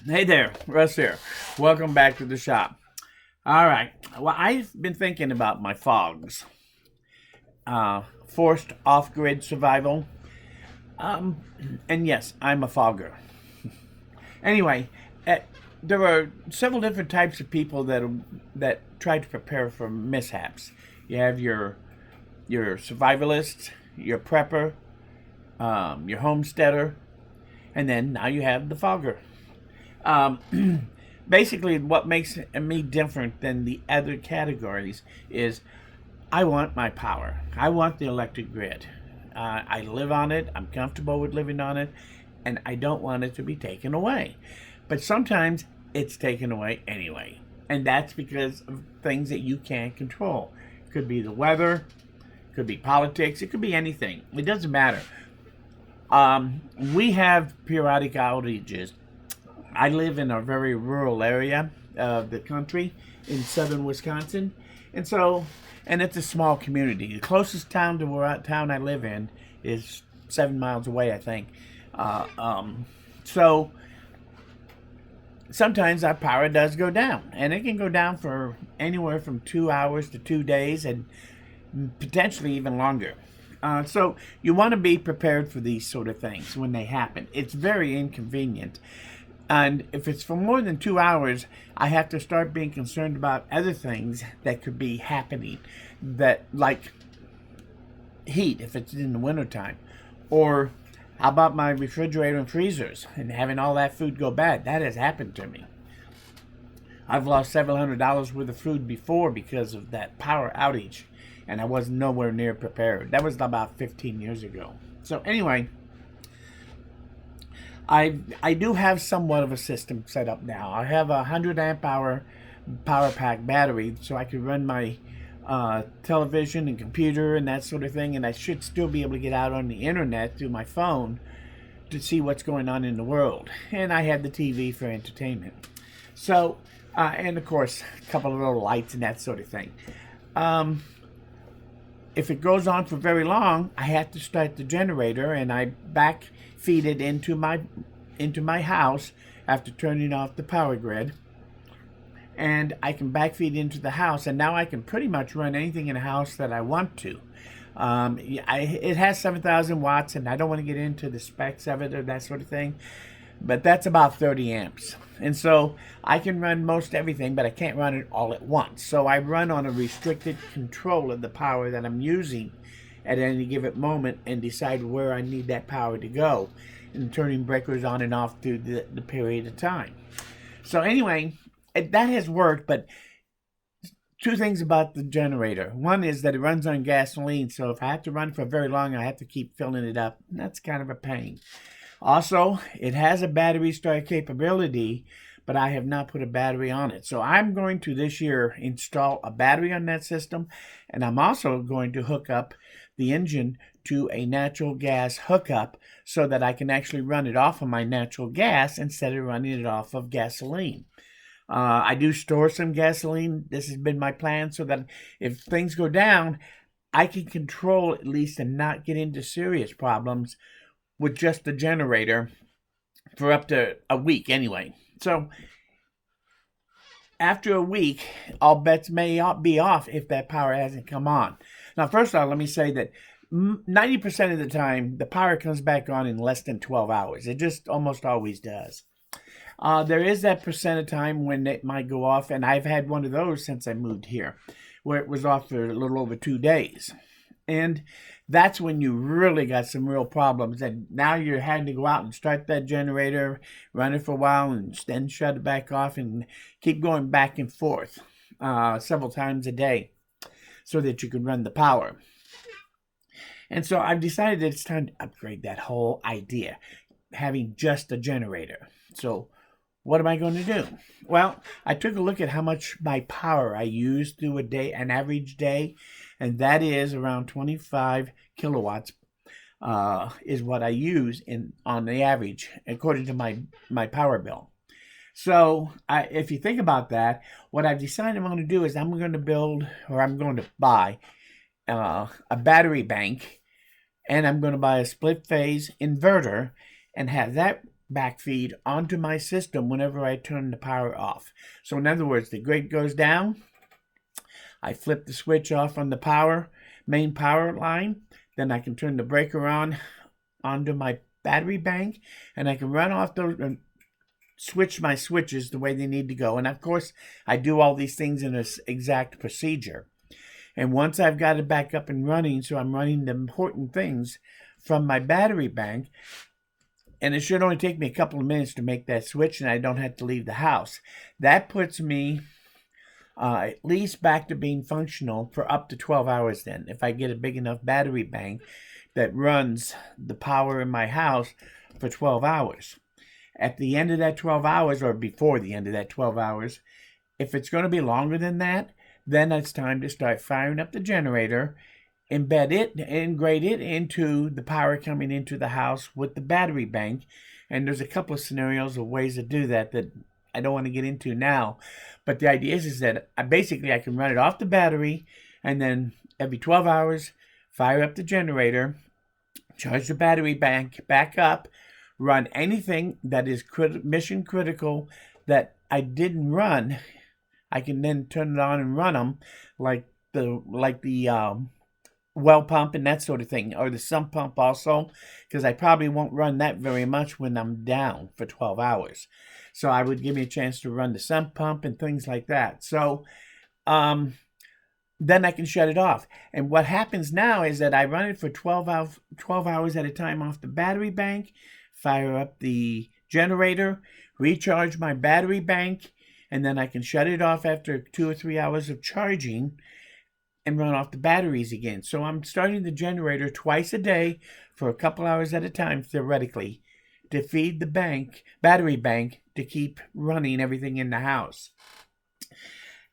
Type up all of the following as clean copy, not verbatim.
Hey there, Russ here. Welcome back to the shop. All right. Well, I've been thinking about my FOGs, forced off-grid survival. Um, and yes, I'm a fogger. Anyway, uh, there are several different types of people that try to prepare for mishaps. You have your survivalist, your prepper, your homesteader, and then now you have the fogger. Um, Basically, what makes me different than the other categories is I want my power. I want the electric grid. I live on it. I'm comfortable with living on it, and I don't want it to be taken away. But sometimes it's taken away anyway, and that's because of things that you can't control. It could be the weather, it could be politics, it could be anything. It doesn't matter. We have periodic outages. I live in a very rural area of the country in southern Wisconsin, and so and it's a small community. The closest town to where town I live in is 7 miles away, I think. Uh, um, so sometimes our power does go down, and it can go down for anywhere from 2 hours to 2 days, and potentially even longer. So you want to be prepared for these sort of things when they happen. It's very inconvenient. And if it's for more than 2 hours, I have to start being concerned about other things that could be happening, that like heat if it's in the wintertime. Or how about my refrigerator and freezers and having all that food go bad? That has happened to me. I've lost several $100s worth of food before because of that power outage, and I was nowhere near prepared. That was about 15 years ago. So anyway, I do have somewhat of a system set up now. I have a 100 amp hour power pack battery, so I can run my television and computer and that sort of thing, and I should still be able to get out on the internet through my phone to see what's going on in the world. And I have the TV for entertainment. So, and of course, a couple of little lights and that sort of thing. Um, if it goes on for very long, I have to start the generator, and I back feed it into my house after turning off the power grid, and I can backfeed into the house, and now I can pretty much run anything in the house that I want to. It has 7,000 watts, and I don't want to get into the specs of it or that sort of thing, but that's about 30 amps. And so I can run most everything, but I can't run it all at once. So I run on a restricted control of the power that I'm using at any given moment and decide where I need that power to go, and turning breakers on and off through the period of time. So anyway, that has worked, but two things about the generator. One is that it runs on gasoline, so if I have to run for very long, I have to keep filling it up. That's kind of a pain. Also, it has a battery storage capability, but I have not put a battery on it. So I'm going to this year install a battery on that system, and I'm also going to hook up the engine to a natural gas hookup so that I can actually run it off of my natural gas instead of running it off of gasoline. I do store some gasoline. This has been my plan so that if things go down, I can control at least and not get into serious problems with just the generator for up to a week anyway. So after a week, all bets may be off if that power hasn't come on. Now, first of all, let me say that 90% of the time, the power comes back on in less than 12 hours. It just almost always does. There is that percent of time when it might go off, and I've had one of those since I moved here, where it was off for a little over 2 days. And that's when you really got some real problems. And now you're having to go out and start that generator, run it for a while, and then shut it back off and keep going back and forth several times a day so that you can run the power. And so I've decided that it's time to upgrade that whole idea, having just a generator. So what am I going to do? Well, I took a look at how much my power I use through a day, an average day, and that is around 25 kilowatts is what I use on the average, according to my power bill. So if you think about that, what I've decided I'm going to do is I'm going to buy a battery bank, and I'm going to buy a split phase inverter and have that back feed onto my system whenever I turn the power off. So in other words, the grid goes down, I flip the switch off on the main power line, then I can turn the breaker on onto my battery bank, and I can run off those and switch my switches the way they need to go. And of course, I do all these things in this exact procedure. And once I've got it back up and running, so I'm running the important things from my battery bank, and it should only take me a couple of minutes to make that switch, and I don't have to leave the house. That puts me at least back to being functional for up to 12 hours then, if I get a big enough battery bank that runs the power in my house for 12 hours. At the end of that 12 hours, or before the end of that 12 hours, if it's going to be longer than that, then it's time to start firing up the generator, embed it, integrate it into the power coming into the house with the battery bank. And there's a couple of scenarios of ways to do that I don't want to get into now. But the idea is that I can run it off the battery, and then every 12 hours, fire up the generator, charge the battery bank back up, run anything that is mission critical that I didn't run. I can then turn it on and run them, like the well pump and that sort of thing, or the sump pump also, because I probably won't run that very much when I'm down for 12 hours. So I would give me a chance to run the sump pump and things like that. So then I can shut it off. And what happens now is that I run it for 12 hours at a time off the battery bank, fire up the generator, recharge my battery bank, and then I can shut it off after 2 or 3 hours of charging and run off the batteries again. So I'm starting the generator twice a day for a couple hours at a time, theoretically, to feed the battery bank to keep running everything in the house.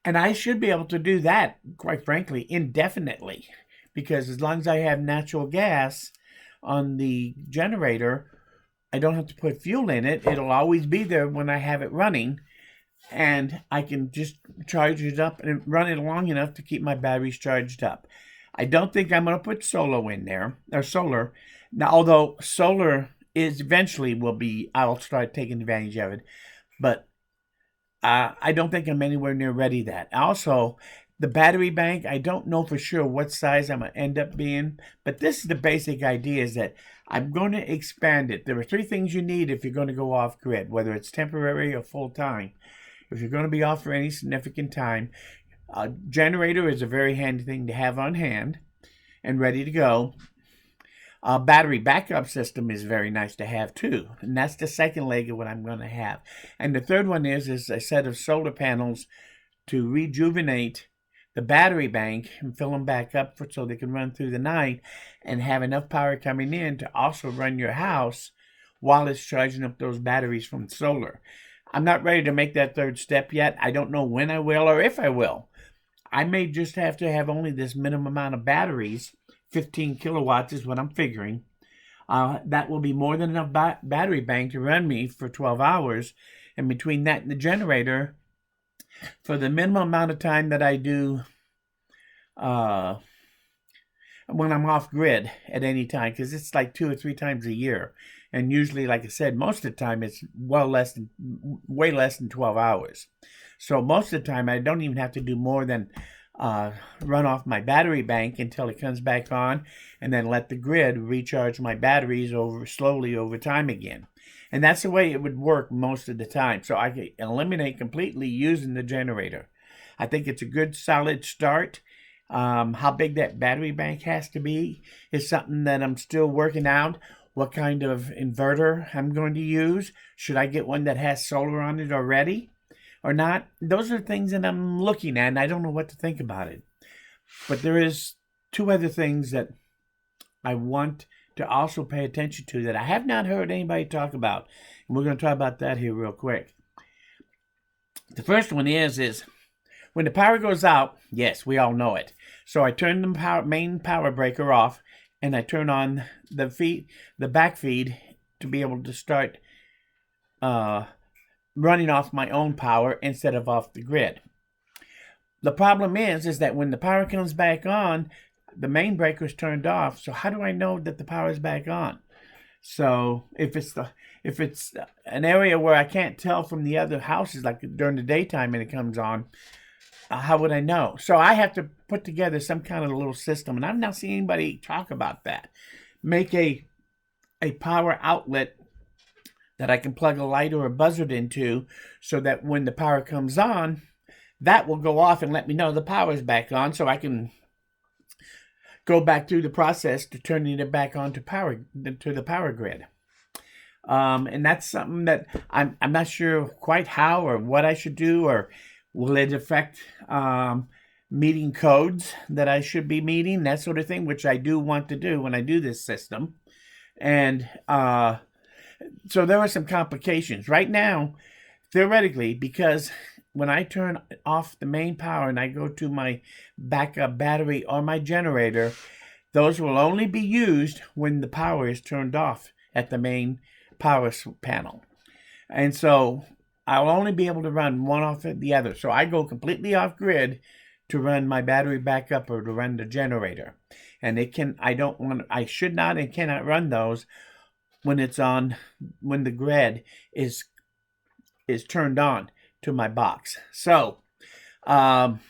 And I should be able to do that, quite frankly, indefinitely, because as long as I have natural gas on the generator, I don't have to put fuel in it. It'll always be there when I have it running, and I can just charge it up and run it long enough to keep my batteries charged up. I don't think I'm going to put solar in there, or solar. Now, although solar is eventually I'll start taking advantage of it, but I don't think I'm anywhere near ready that. Also, the battery bank, I don't know for sure what size I'm going to end up being, but this is the basic idea, is that I'm going to expand it. There are 3 things you need if you're going to go off grid, whether it's temporary or full time. If you're going to be off for any significant time, a generator is a very handy thing to have on hand and ready to go. A battery backup system is very nice to have too, and that's the second leg of what I'm going to have. And the third one is a set of solar panels to rejuvenate the battery bank and fill them back up so they can run through the night and have enough power coming in to also run your house while it's charging up those batteries from solar. I'm not ready to make that third step yet. I don't know when I will or if I will. I may just have to have only this minimum amount of batteries. 15 kilowatts is what I'm figuring. That will be more than enough battery bank to run me for 12 hours. And between that and the generator, for the minimum amount of time that I do when I'm off grid at any time, because it's like 2 or 3 times a year. And usually, like I said, most of the time it's way less than 12 hours. So most of the time I don't even have to do more than run off my battery bank until it comes back on, and then let the grid recharge my batteries slowly over time again. And that's the way it would work most of the time. So I can eliminate completely using the generator. I think it's a good solid start. How big that battery bank has to be is something that I'm still working out. What kind of inverter I'm going to use. Should I get one that has solar on it already or not? Those are things that I'm looking at, and I don't know what to think about it. But there is 2 other things that I want to also pay attention to that I have not heard anybody talk about. And we're going to talk about that here real quick. The first one is when the power goes out, yes, we all know it. So I turn the main power breaker off, and I turn on the back feed to be able to start running off my own power instead of off the grid. The problem is that when the power comes back on, the main breaker is turned off. So how do I know that the power is back on? So if it's an area where I can't tell from the other houses, like during the daytime and it comes on, how would I know? So I have to put together some kind of a little system, and I've not seen anybody talk about that. Make a power outlet that I can plug a light or a buzzard into, so that when the power comes on, that will go off and let me know the power is back on, so I can go back through the process to turning it back on to the power grid. And that's something that I'm not sure quite how or what I should do, or will it affect meeting codes that I should be meeting, that sort of thing, which I do want to do when I do this system. And so there are some complications right now, theoretically, because when I turn off the main power and I go to my backup battery or my generator, those will only be used when the power is turned off at the main power panel. And so I'll only be able to run one off of the other. So I go completely off grid to run my battery backup or to run the generator. And I should not and cannot run those when the grid is turned on to my box. So that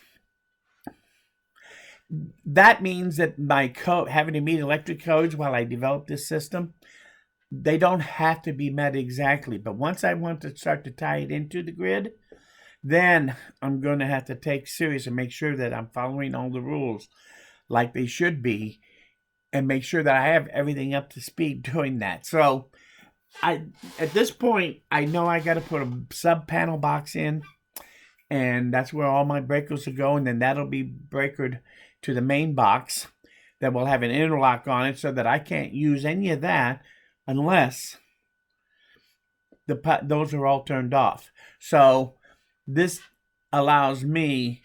means that my having to meet electric codes while I develop this system, they don't have to be met exactly. But once I want to start to tie it into the grid, then I'm going to have to take serious and make sure that I'm following all the rules like they should be, and make sure that I have everything up to speed doing that. So at this point, I know I got to put a sub panel box in, and that's where all my breakers will go, and then that'll be breakered to the main box that will have an interlock on it, so that I can't use any of that unless those are all turned off. So this allows me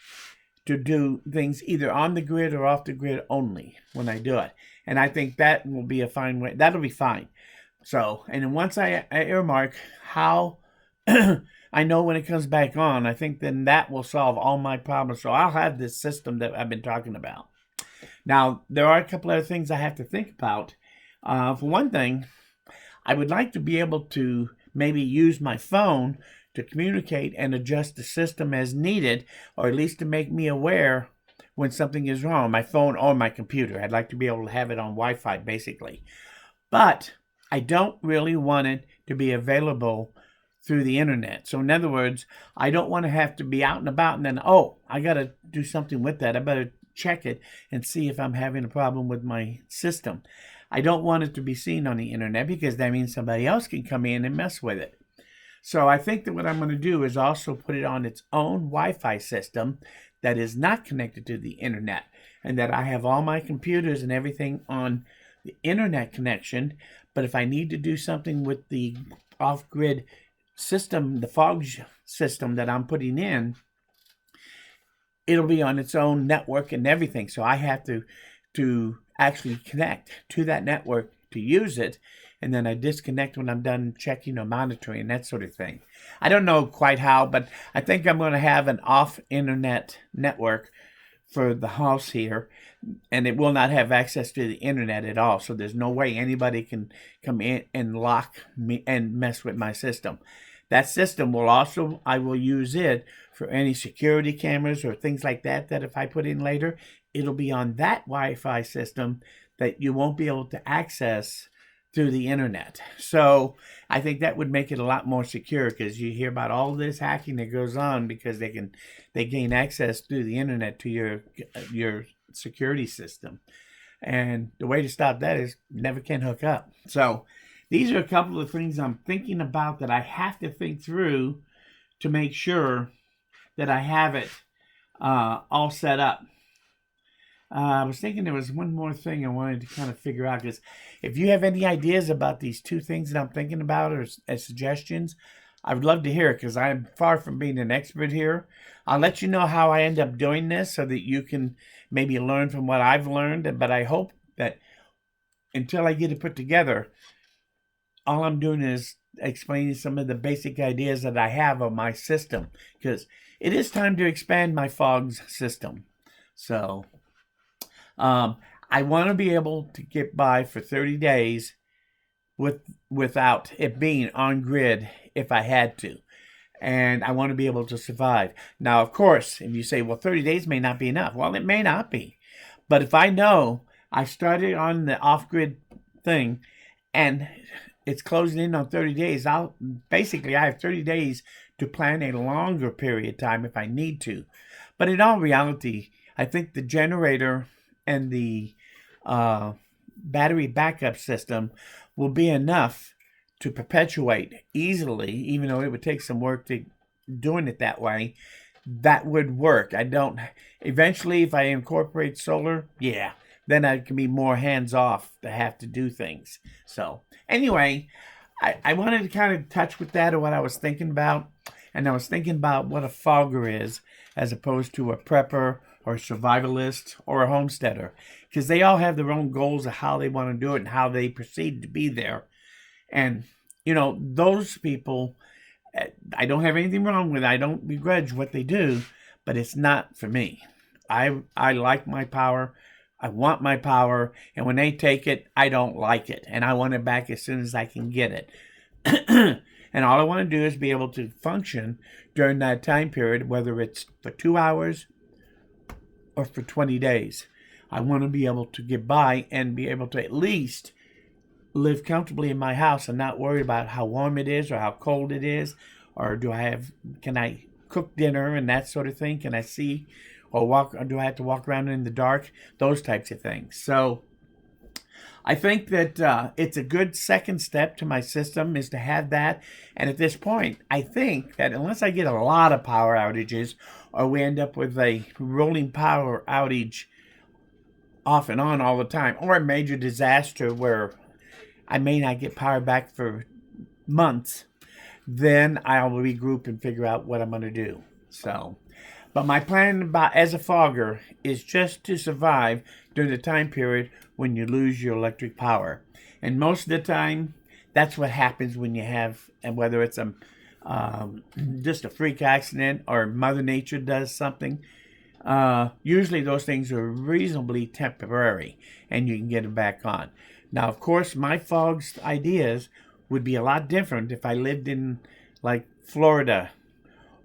to do things either on the grid or off the grid only when I do it. And I think that will be a fine way. That'll be fine. So, and then once I earmark how I know when it comes back on, I think then that will solve all my problems. So I'll have this system that I've been talking about. Now, there are a couple other things I have to think about. For one thing, I would like to be able to maybe use my phone to communicate and adjust the system as needed, or at least to make me aware when something is wrong, my phone or my computer. I'd like to be able to have it on Wi-Fi, basically. But I don't really want it to be available through the internet. So in other words, I don't want to have to be out and about and then, oh, I got to do something with that. I better check it and see if I'm having a problem with my system. I don't want it to be seen on the internet, because that means somebody else can come in and mess with it. So I think that what I'm going to do is also put it on its own Wi-Fi system that is not connected to the internet, and that I have all my computers and everything on the internet connection. But if I need to do something with the off-grid system, the F.O.G.S system that I'm putting in, it'll be on its own network and everything. So I have to actually connect to that network to use it, and then I disconnect when I'm done checking or monitoring, that sort of thing. I don't know quite how, but I think I'm going to have an off-internet network for the house here, and it will not have access to the internet at all. So there's no way anybody can come in and lock me and mess with my system. That system will also, I will use it for any security cameras or things like that, that if I put in later, it'll be on that Wi-Fi system that you won't be able to access through the internet. So I think that would make it a lot more secure, because you hear about all this hacking that goes on because they gain access through the internet to your security system. And the way to stop that is never can hook up. So these are a couple of things I'm thinking about that I have to think through to make sure that I have it all set up. I was thinking there was one more thing I wanted to kind of figure out, because if you have any ideas about these two things that I'm thinking about, or as suggestions, I would love to hear it, because I'm far from being an expert here. I'll let you know how I end up doing this so that you can maybe learn from what I've learned. But I hope that until I get it put together, all I'm doing is explaining some of the basic ideas that I have of my system, because it is time to expand my F.O.G.S system. So I want to be able to get by for 30 days with without it being on grid if I had to. And I want to be able to survive. Now, of course, if you say, well, 30 days may not be enough. Well, it may not be. But if I know I started on the off-grid thing and it's closing in on 30 days, I have 30 days to plan a longer period of time if I need to. But in all reality, I think the generator and the battery backup system will be enough to perpetuate easily, even though it would take some work to doing it that way. That would work. I don't. Eventually, if I incorporate solar, yeah, then I can be more hands off to have to do things. So anyway, I wanted to kind of touch with that of what I was thinking about, and I was thinking about what a fogger is as opposed to a prepper or a survivalist or a homesteader, because they all have their own goals of how they want to do it and how they proceed to be there. And those people, I don't have anything wrong with it. I don't begrudge what they do, but it's not for me. I like my power. I want my power, and when they take it, I don't like it, and I want it back as soon as I can get it. And all I want to do is be able to function during that time period, whether it's for 2 hours or for 20 days. I want to be able to get by and be able to at least live comfortably in my house and not worry about how warm it is or how cold it is, or can I cook dinner and that sort of thing? Can I see or walk, or do I have to walk around in the dark? Those types of things. So I think that it's a good second step to my system is to have that. And at this point, I think that unless I get a lot of power outages or we end up with a rolling power outage off and on all the time, or a major disaster where I may not get power back for months, then I'll regroup and figure out what I'm going to do. So, but my plan as a fogger is just to survive during the time period when you lose your electric power. And most of the time, that's what happens when you have, and whether it's just a freak accident or Mother Nature does something, usually those things are reasonably temporary and you can get them back on. Now, of course, my F.O.G.S ideas would be a lot different if I lived in like Florida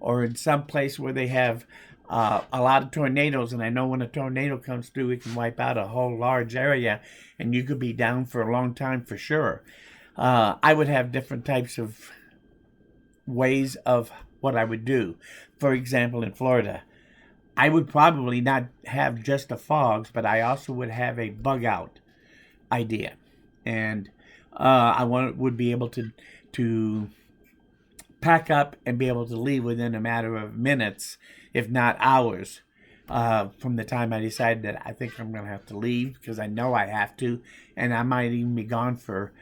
or in some place where they have a lot of tornadoes, and I know when a tornado comes through, it can wipe out a whole large area, and you could be down for a long time for sure. I would have different types of ways of what I would do. For example, in Florida, I would probably not have just a F.O.G.S, but I also would have a bug out idea, and would be able to pack up and be able to leave within a matter of minutes, if not hours, from the time I decide that I think I'm going to have to leave, because I know I have to, and I might even be gone for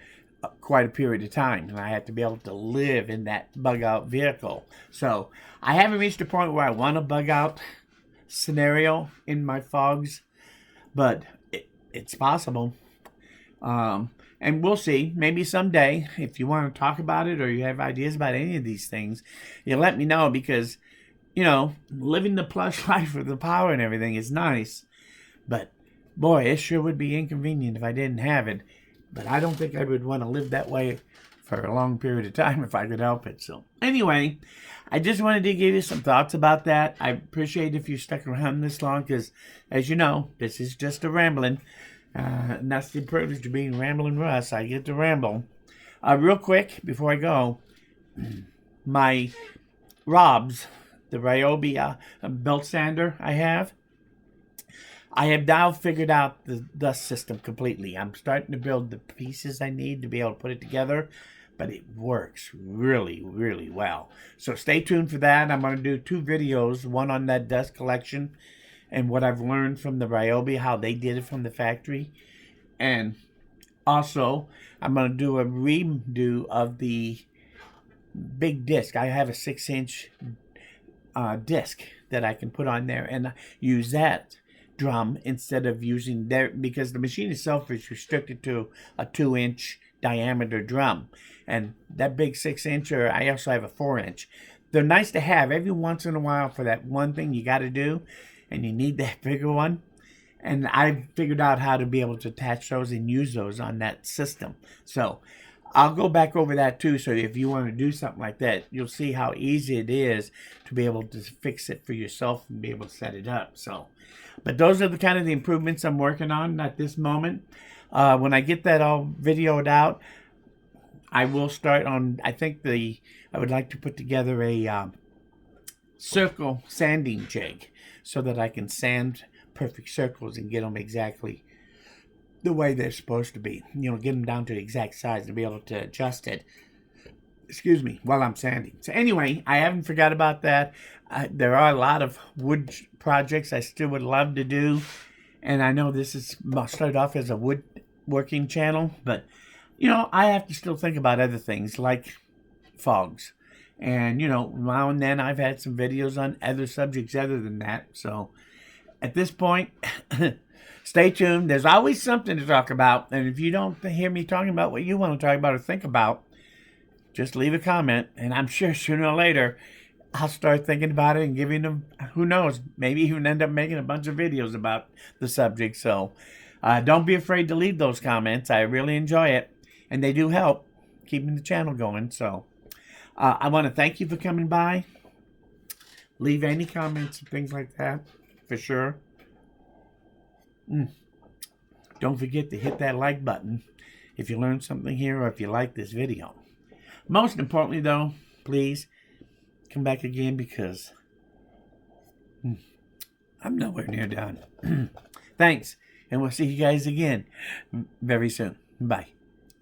quite a period of time, and I have to be able to live in that bug out vehicle. So I haven't reached a point where I want a bug out scenario in my F.O.G.S, but it's possible. And we'll see. Maybe someday, if you want to talk about it or you have ideas about any of these things, you let me know, because, living the plush life with the power and everything is nice. But, boy, it sure would be inconvenient if I didn't have it. But I don't think I would want to live that way for a long period of time if I could help it. So, anyway, I just wanted to give you some thoughts about that. I appreciate if you stuck around this long, because, as you know, this is just a rambling. And that's the privilege of being Rambling Russ. I get to ramble. Real quick, before I go, my Robs, the Ryobi belt sander I have now figured out the dust system completely. I'm starting to build the pieces I need to be able to put it together, but it works really, really well. So stay tuned for that. I'm going to do 2 videos, one on that dust collection and what I've learned from the Ryobi, how they did it from the factory. And also, I'm going to do a redo of the big disc. I have a 6-inch disc that I can put on there and use that drum instead of using there, because the machine itself is restricted to a 2-inch diameter drum. And that big 6-incher, I also have a 4-inch. They're nice to have every once in a while for that one thing you got to do, and you need that bigger one. And I figured out how to be able to attach those and use those on that system. So I'll go back over that too, so if you want to do something like that, you'll see how easy it is to be able to fix it for yourself and be able to set it up. So, but those are the kind of the improvements I'm working on at this moment. When I get that all videoed out, I will start on, I would like to put together a circle sanding jig so that I can sand perfect circles and get them exactly the way they're supposed to be. You know, get them down to the exact size and be able to adjust it, excuse me, while I'm sanding. So anyway, I haven't forgot about that. There are a lot of wood projects I still would love to do. And I know this is started off as a woodworking channel, but, you know, I have to still think about other things like F.O.G.S. And, you know, now and then I've had some videos on other subjects other than that. So at this point, stay tuned. There's always something to talk about. And if you don't hear me talking about what you want to talk about or think about, just leave a comment. And I'm sure sooner or later, I'll start thinking about it and giving them, who knows, maybe even end up making a bunch of videos about the subject. So don't be afraid to leave those comments. I really enjoy it. And they do help keeping the channel going. So I want to thank you for coming by. Leave any comments and things like that, for sure. Don't forget to hit that like button if you learned something here or if you like this video. Most importantly, though, please come back again because I'm nowhere near done. Thanks, and we'll see you guys again very soon. Bye.